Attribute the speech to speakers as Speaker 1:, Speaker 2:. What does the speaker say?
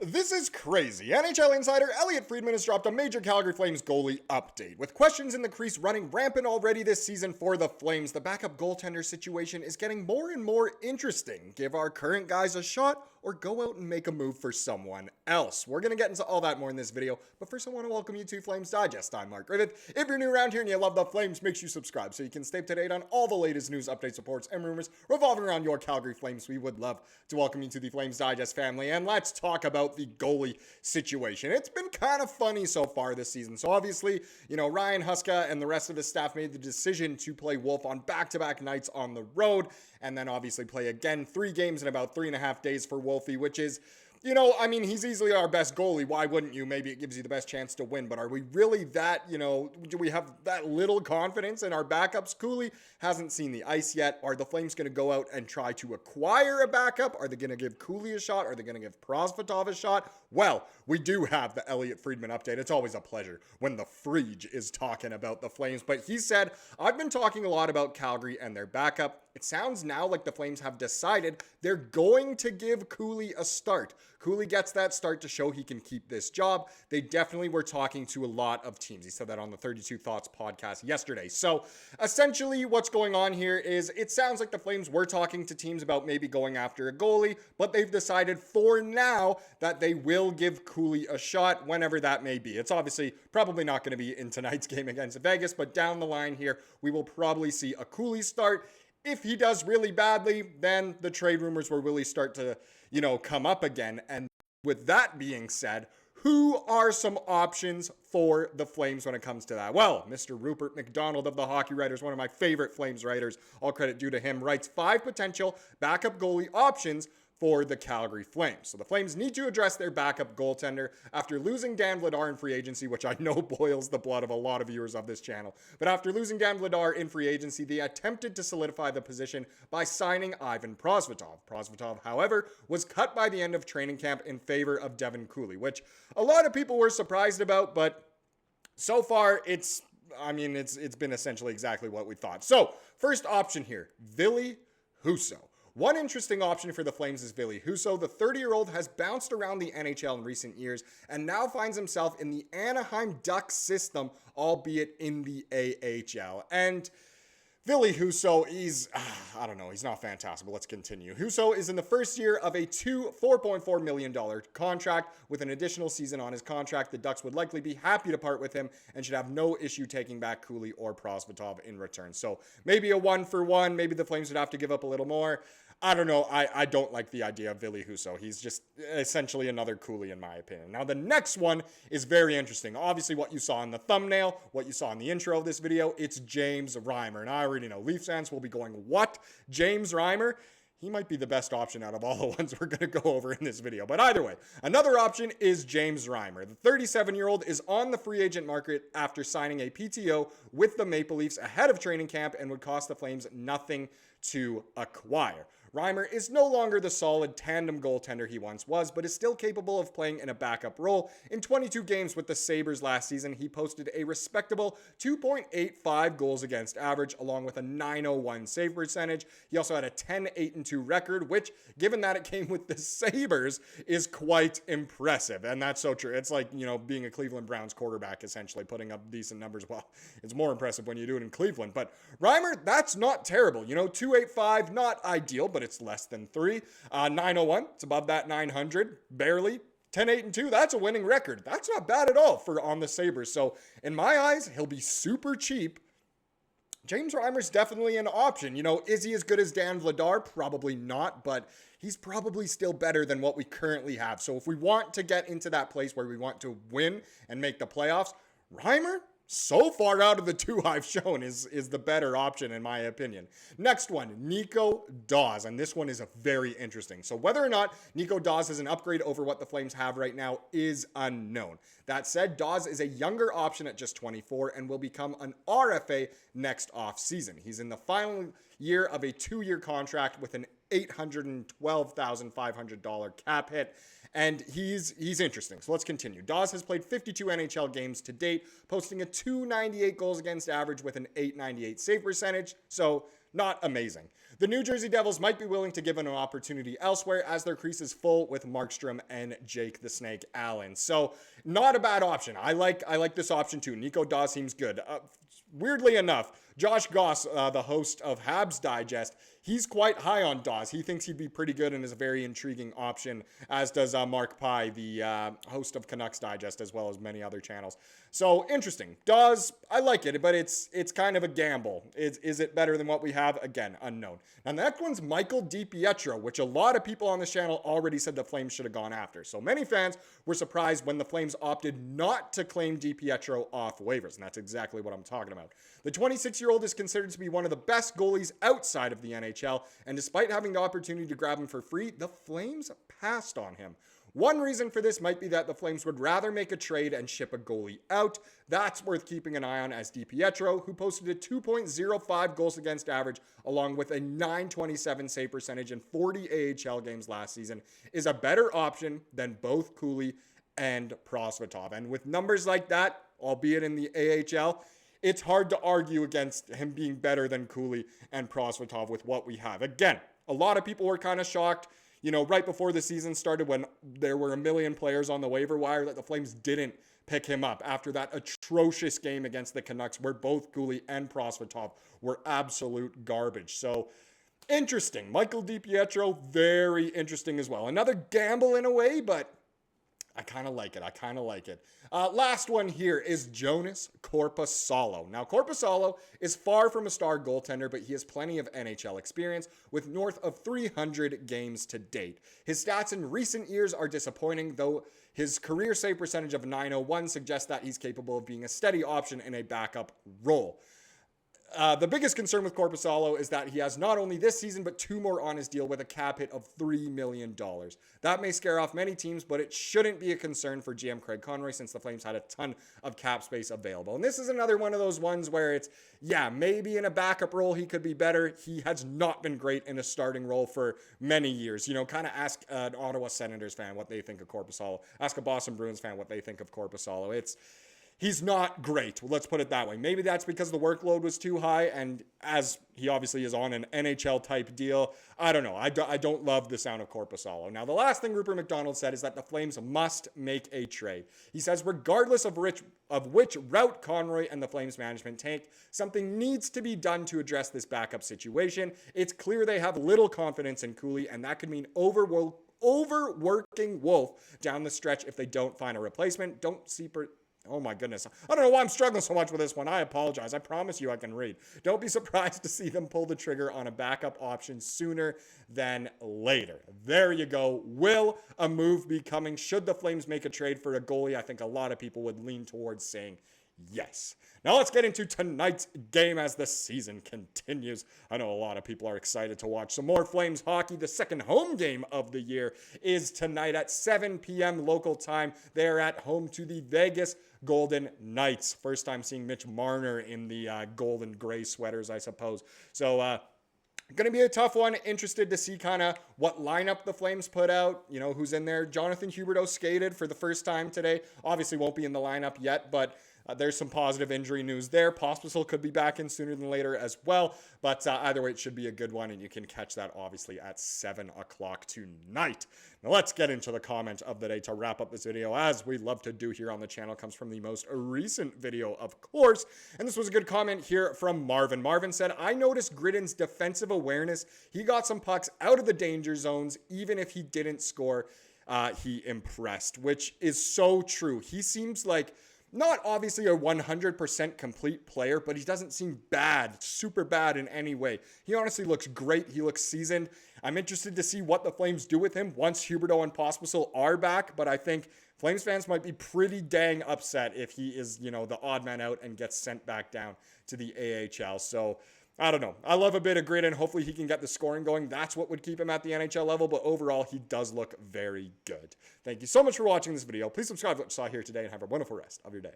Speaker 1: This is crazy. NHL insider Elliotte Friedman has dropped a MAJOR Calgary Flames goalie update. With questions in the crease running rampant already this season for the Flames, the backup goaltender situation is getting more and more interesting. Give our current guys a shot or go out and make a move for someone else. We're going to get into all that more in this video, but first I want to welcome you to Flames Digest. I'm Mark Griffith. If you're new around here and you love the Flames, make sure you subscribe so you can stay up to date on all the latest news, updates, reports, and rumors revolving around your Calgary Flames. We would love to welcome you to the Flames Digest family, and let's talk about the goalie situation. It's been kind of funny so far this season. So obviously, Ryan Huska and the rest of his staff made the decision to play Wolf on back-to-back nights on the road, and then obviously play again 3 games in about 3.5 days for Wolfie, which is, he's easily our best goalie. Why wouldn't you? Maybe it gives you the best chance to win. But are we really that, do we have that little confidence in our backups? Cooley hasn't seen the ice yet. Are the Flames going to go out and try to acquire a backup? Are they going to give Cooley a shot? Are they going to give Prosvetov a shot? Well, we do have the Elliotte Friedman update. It's always a pleasure when the Frege is talking about the Flames. But he said, I've been talking a lot about Calgary and their backup. It sounds now like the Flames have decided they're going to give Cooley a start. Cooley gets that start to show he can keep this job. They definitely were talking to a lot of teams. He said that on the 32 Thoughts podcast yesterday. So essentially what's going on here is it sounds like the Flames were talking to teams about maybe going after a goalie, but they've decided for now that they will give Cooley a shot whenever that may be. It's obviously probably not going to be in tonight's game against Vegas, but down the line here, we will probably see a Cooley start. If he does really badly, then the trade rumors will really start to, come up again. And with that being said, who are some options for the Flames when it comes to that? Well, Mr. Rupert McDonald of the Hockey Writers, one of my favorite Flames writers, all credit due to him, writes 5 potential backup goalie options for the Calgary Flames. So the Flames need to address their backup goaltender after losing Dan Vladar in free agency, which I know boils the blood of a lot of viewers of this channel. But after losing Dan Vladar in free agency, they attempted to solidify the position by signing Ivan Prosvetov. Prosvetov, however, was cut by the end of training camp in favor of Devin Cooley, which a lot of people were surprised about, but so far it's been essentially exactly what we thought. So first option here, Ville Husso. One interesting option for the Flames is Ville Husso. The 30-year-old has bounced around the NHL in recent years and now finds himself in the Anaheim Ducks system, albeit in the AHL. And Ville Husso, he's not fantastic, but let's continue. Husso is in the first year of a $4.4 million contract with an additional season on his contract. The Ducks would likely be happy to part with him and should have no issue taking back Cooley or Prosvetov in return. So maybe a 1-for-1, maybe the Flames would have to give up a little more. I don't know. I don't like the idea of Ville Husso. He's just essentially another Cooley in my opinion. Now the next one is very interesting. Obviously what you saw in the thumbnail, what you saw in the intro of this video, it's James Reimer. And I already know Leafs fans will be going, what? James Reimer? He might be the best option out of all the ones we're going to go over in this video. But either way, another option is James Reimer. The 37-year-old is on the free agent market after signing a PTO with the Maple Leafs ahead of training camp and would cost the Flames nothing to acquire. Reimer is no longer the solid tandem goaltender he once was, but is still capable of playing in a backup role. In 22 games with the Sabres last season, he posted a respectable 2.85 goals against average, along with a .901 save percentage. He also had a 10-8-2 record, which, given that it came with the Sabres, is quite impressive. And that's so true. It's like, being a Cleveland Browns quarterback, essentially, putting up decent numbers. Well, it's more impressive when you do it in Cleveland. But Reimer, that's not terrible. 285, not ideal, but it's less than 3. 901, it's above that 900, barely. 10-8-2, that's a winning record. That's not bad at all for on the Sabres. So in my eyes, he'll be super cheap. James Reimer's definitely an option. Is he as good as Dan Vladar? Probably not, but he's probably still better than what we currently have. So if we want to get into that place where we want to win and make the playoffs, Reimer, so far out of the 2 I've shown, is the better option in my opinion. Next one, Nico Daws, and this one is very interesting. So whether or not Nico Daws is an upgrade over what the Flames have right now is unknown. That said, Daws is a younger option at just 24 and will become an RFA next offseason. He's in the final year of a 2-year contract with an $812,500 cap hit, and he's interesting. So let's continue. Daws has played 52 NHL games to date, posting a .298 goals against average with an .898 save percentage. So not amazing. The New Jersey Devils might be willing to give him an opportunity elsewhere as their crease is full with Markstrom and Jake the Snake Allen. So not a bad option. I like this option too. Nico Daws seems good. Weirdly enough, Josh Goss, the host of Habs Digest, he's quite high on Daws. He thinks he'd be pretty good and is a very intriguing option, as does Mark Pye, the host of Canucks Digest, as well as many other channels. So interesting. Daws, I like it, but it's kind of a gamble. Is it better than what we have? Again, unknown. Now, the next one's Michael DiPietro, which a lot of people on this channel already said the Flames should have gone after. So many fans were surprised when the Flames opted not to claim DiPietro off waivers, and that's exactly what I'm talking about. The 26-year-old is considered to be one of the best goalies outside of the NHL, and despite having the opportunity to grab him for free, the Flames passed on him. One reason for this might be that the Flames would rather make a trade and ship a goalie out. That's worth keeping an eye on, as DiPietro, who posted a 2.05 goals against average along with a .927 save percentage in 40 AHL games last season, is a better option than both Cooley and Prosvetov. And with numbers like that, albeit in the AHL, it's hard to argue against him being better than Cooley and Prosvetov with what we have. Again, a lot of people were kind of shocked, right before the season started when there were a million players on the waiver wire that the Flames didn't pick him up after that atrocious game against the Canucks where both Cooley and Prosvetov were absolute garbage. So interesting. Michael DiPietro, very interesting as well. Another gamble in a way, but I kind of like it. Last one here is Jonas Korpisalo. Now, Korpisalo is far from a star goaltender, but he has plenty of NHL experience with north of 300 games to date. His stats in recent years are disappointing, though his career save percentage of .901 suggests that he's capable of being a steady option in a backup role. The biggest concern with Korpisalo is that he has not only this season, but 2 more on his deal with a cap hit of $3 million. That may scare off many teams, but it shouldn't be a concern for GM Craig Conroy since the Flames had a ton of cap space available. And this is another one of those ones where it's, maybe in a backup role he could be better. He has not been great in a starting role for many years. Kind of ask an Ottawa Senators fan what they think of Korpisalo. Ask a Boston Bruins fan what they think of Korpisalo. He's not great. Let's put it that way. Maybe that's because the workload was too high, and as he obviously is on an NHL-type deal, I don't know. I don't love the sound of Korpisalo. Now, the last thing Rupert McDonald said is that the Flames must make a trade. He says, regardless of which route Conroy and the Flames management take, something needs to be done to address this backup situation. It's clear they have little confidence in Cooley, and that could mean overworking Wolf down the stretch if they don't find a replacement. Oh my goodness. I don't know why I'm struggling so much with this one. I apologize. I promise you I can read. Don't be surprised to see them pull the trigger on a backup option sooner than later. There you go. Will a move be coming? Should the Flames make a trade for a goalie? I think a lot of people would lean towards saying yes. Now let's get into tonight's game as the season continues. I know a lot of people are excited to watch some more Flames hockey. The second home game of the year is tonight at 7 p.m. local time. They're at home to the Vegas Golden Knights. First time seeing Mitch Marner in the gold and gray sweaters, I suppose. So, going to be a tough one. Interested to see kind of what lineup the Flames put out. Who's in there. Jonathan Huberdeau skated for the first time today. Obviously won't be in the lineup yet, but there's some positive injury news there. Pospisil could be back in sooner than later as well. But either way, it should be a good one, and you can catch that obviously at 7 o'clock tonight. Now let's get into the comment of the day to wrap up this video, as we love to do here on the channel. Comes from the most recent video, of course. And this was a good comment here from Marvin. Marvin said, I noticed Gridden's defensive awareness. He got some pucks out of the danger zones. Even if he didn't score, he impressed, which is so true. He seems like not obviously a 100% complete player, but he doesn't seem bad, super bad in any way. He honestly looks great. He looks seasoned. I'm interested to see what the Flames do with him once Huberdeau and Pospisil are back, but I think Flames fans might be pretty dang upset if he is, the odd man out and gets sent back down to the AHL. So I don't know. I love a bit of grit, and hopefully he can get the scoring going. That's what would keep him at the NHL level, but overall, he does look very good. Thank you so much for watching this video. Please subscribe to what you saw here today, and have a wonderful rest of your day.